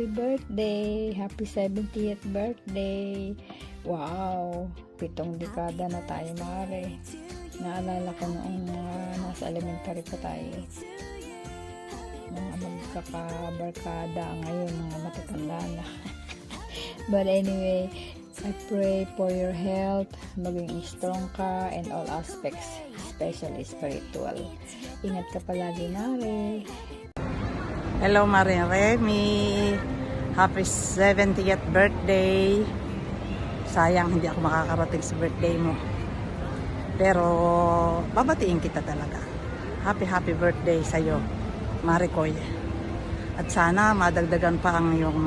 happy birthday! Happy 70th birthday! Wow! 7 dekada na tayo, Mare. Naalala ko noong nasa elementary pa tayo. Mga magkakabarkada, ngayon mga matatanda na. But anyway, I pray for your health, maging strong ka in all aspects, especially spiritual. Ingat ka palagi, Mare. Hello, Maria Remy. Happy 70th birthday. Sayang hindi ako makakarating sa birthday mo. Pero babatiin kita talaga. Happy birthday sa'yo, Maricoy. At sana madagdagan pa ang iyong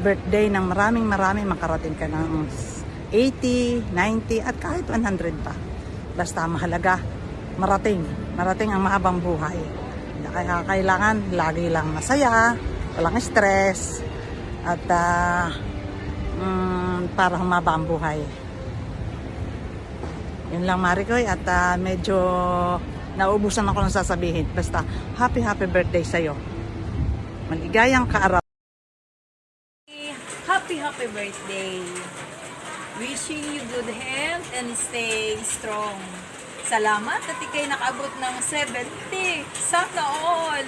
birthday ng maraming makarating ka ng 80, 90 at kahit 100 pa. Basta mahalaga, marating ang mahabang buhay. Kaya kailangan lagi lang masaya, walang stress, at para humaba ang buhay. Yun lang, Maricoy, at medyo naubusan ako ng sasabihin. Basta happy birthday sa'yo. Maligayang kaaraw. Happy birthday. Wishing you good health and stay strong. Salamat at ikay nakaabot ng 70. Sana all.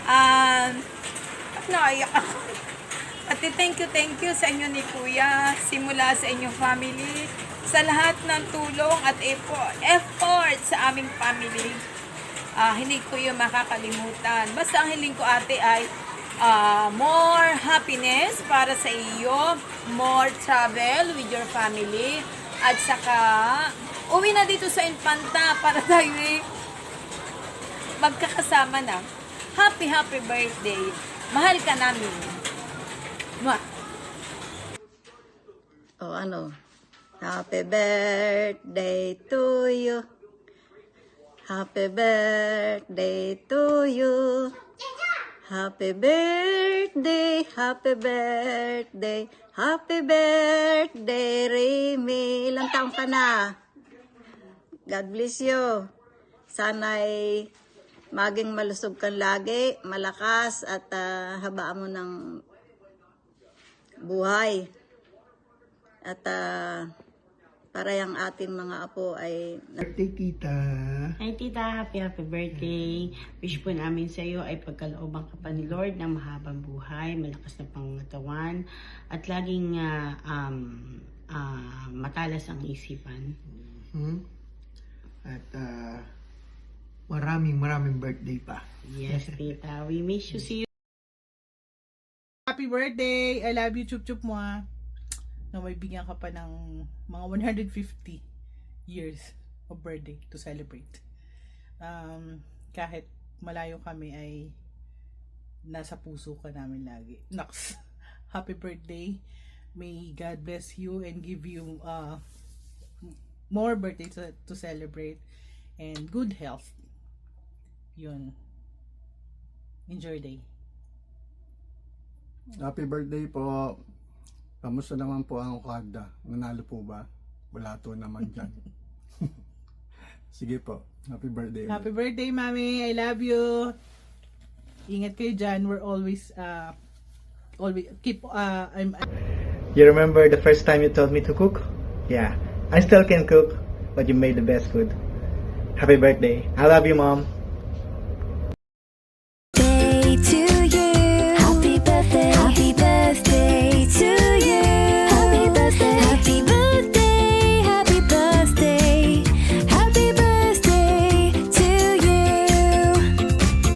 At naiyak ako. At thank you sa inyo ni Kuya, simula sa inyong family, sa lahat ng tulong at effort sa aming family. Hindi ko yung makakalimutan. Basta ang hiling ko, ate, ay more happiness para sa iyo, more travel with your family, at saka uwi na dito sa Infanta para tayo magkakasama na. Happy birthday. Mahal ka namin. O ano? Happy birthday to you. Happy birthday to you. Happy birthday, happy birthday, happy birthday, Remy. Ilang taong ka na? God bless you. Sana'y maging malusog kang lagi, malakas, at habaan mo ng buhay. At para yung ating mga apo ay... Birthday, tita. Hi, tita. Happy birthday. Wish po namin sa iyo ay pagkalooban ka pa ni Lord ng mahabang buhay, malakas na pangatawan, at laging matalas ang isipan. At maraming birthday pa. Yes, tita. We miss you. See you. Happy birthday! I love you, chup-chup mo na may bigyan ka pa ng mga 150 years of birthday to celebrate. Kahit malayo kami ay nasa puso ka namin lagi. Naks! Happy birthday! May God bless you and give you more birthdays to celebrate and good health. Yun. Enjoy day. Happy birthday po. Kamusta naman po ang Okada? Nanalo po ba? Wala to naman dyan. Sige po. Happy birthday. Happy birthday, Mami. I love you. Ingat kayo dyan. We're always keep You remember the first time you told me to cook? Yeah. I still can cook, but you made the best food. Happy birthday. I love you, Mom.